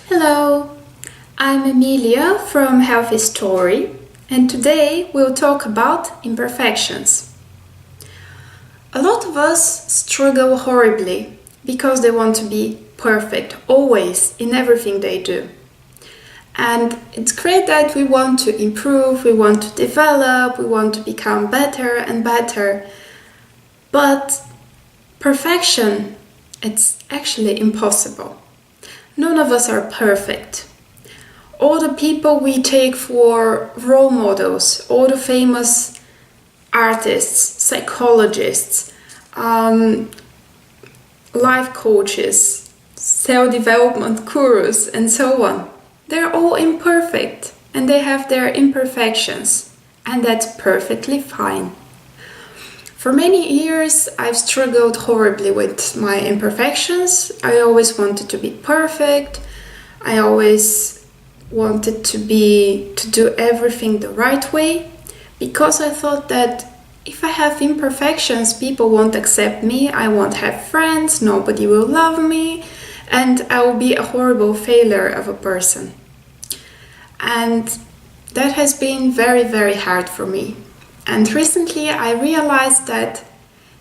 Hello, I'm Emilia from Healthy Story, and today we'll talk about imperfections. A lot of us struggle horribly because they want to be perfect always in everything they do. And it's great that we want to improve, we want to develop, we want to become better and better. But perfection, it's actually impossible. None of us are perfect. All the people we take for role models, all the famous artists, psychologists, life coaches, self-development gurus, and so on, they're all imperfect and they have their imperfections, and that's perfectly fine. For many years, I've struggled horribly with my imperfections. I always wanted to be perfect. I always wanted to do everything the right way, because I thought that if I have imperfections, people won't accept me, I won't have friends, nobody will love me, and I will be a horrible failure of a person. And that has been very, very hard for me. And recently I realized that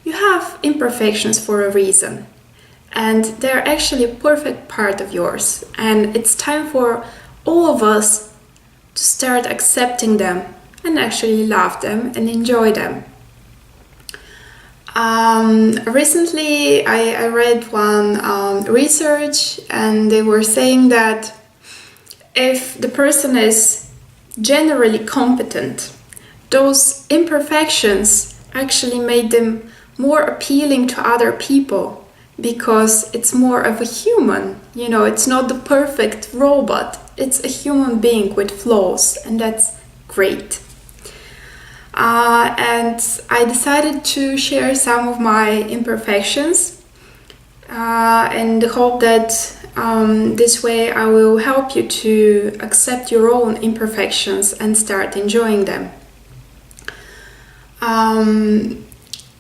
you have imperfections for a reason, and they're actually a perfect part of yours, and it's time for all of us to start accepting them and actually love them and enjoy them. Recently I read one research, and they were saying that if the person is generally competent, those imperfections actually made them more appealing to other people, because it's more of a human, it's not the perfect robot, it's a human being with flaws, and that's great. And I decided to share some of my imperfections in the hope that this way I will help you to accept your own imperfections and start enjoying them.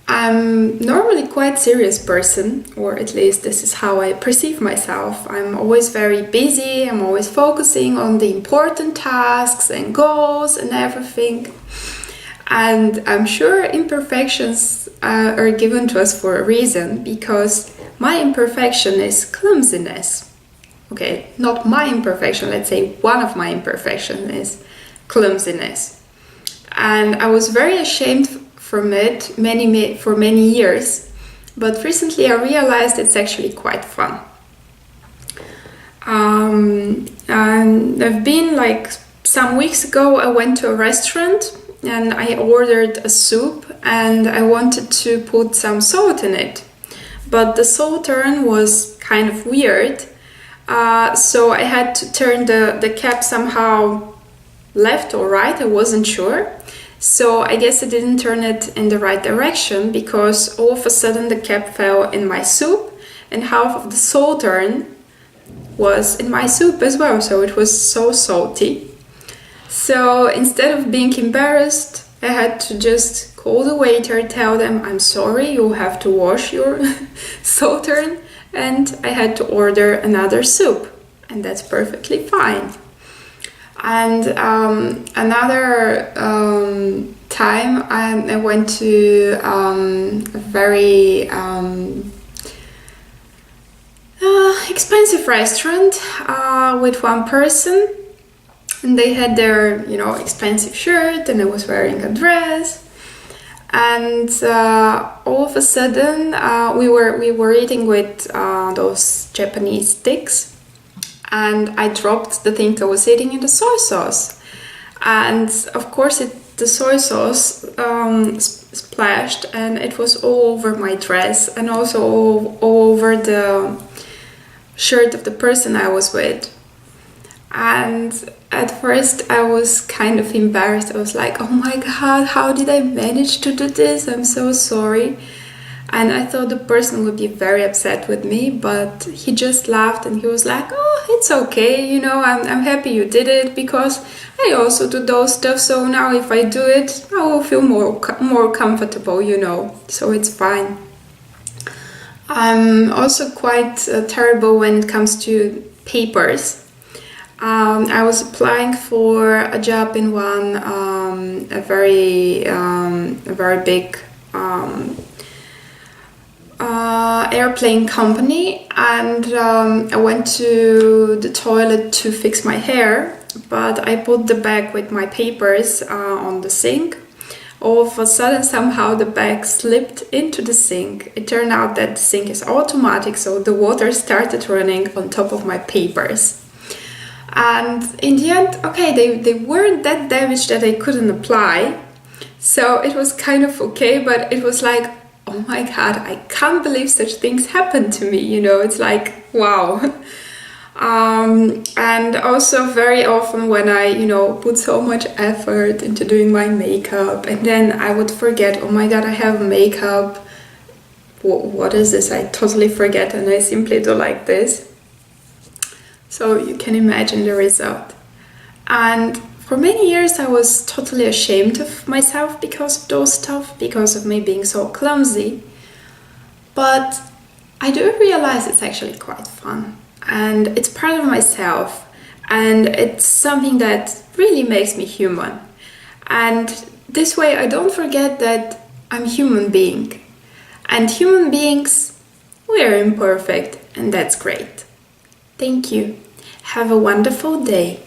I'm normally quite serious person, or at least this is how I perceive myself. I'm always very busy, I'm always focusing on the important tasks and goals and everything. And I'm sure imperfections are given to us for a reason, because my imperfection is clumsiness. Okay, not my imperfection, let's say one of my imperfections is clumsiness. And I was very ashamed from it for many years, but recently I realized it's actually quite fun. And I've been some weeks ago, I went to a restaurant and I ordered a soup, and I wanted to put some salt in it, but the sauternes was kind of weird, so I had to turn the cap somehow left or right, I wasn't sure. So I guess I didn't turn it in the right direction, because all of a sudden the cap fell in my soup, and half of the sauterne was in my soup as well, so it was so salty. So instead of being embarrassed, I had to just call the waiter, tell them, I'm sorry, you'll have to wash your sauterne, and I had to order another soup, and that's perfectly fine. And another time I went to a very expensive restaurant with one person, and they had their expensive shirt, and I was wearing a dress, and all of a sudden we were eating with those Japanese sticks, and I dropped the thing I was eating in the soy sauce, and of course the soy sauce splashed, and it was all over my dress, and also all over the shirt of the person I was with. And at first I was kind of embarrassed. I was like, oh my god, how did I manage to do this? I'm so sorry. And I thought the person would be very upset with me, but he just laughed and he was like, oh, it's okay, I'm happy you did it, because I also do those stuff, so now if I do it, I will feel more comfortable, so it's fine. I'm also quite terrible when it comes to papers. I was applying for a job in a very big airplane company, and I went to the toilet to fix my hair, but I put the bag with my papers on the sink. All of a sudden, somehow the bag slipped into the sink. It turned out that the sink is automatic, so the water started running on top of my papers. And in the end, okay, they weren't that damaged that I couldn't apply. So it was kind of okay, but it was like, oh my God, I can't believe such things happen to me. You know, it's like, wow. And also very often when I, put so much effort into doing my makeup, and then I would forget, oh my God, I have makeup. What is this? I totally forget, and I simply do like this. So you can imagine the result. And for many years I was totally ashamed of myself because of those stuff, because of me being so clumsy. But I do realize it's actually quite fun, and it's part of myself, and it's something that really makes me human. And this way I don't forget that I'm a human being. And human beings, we're imperfect, and that's great. Thank you. Have a wonderful day.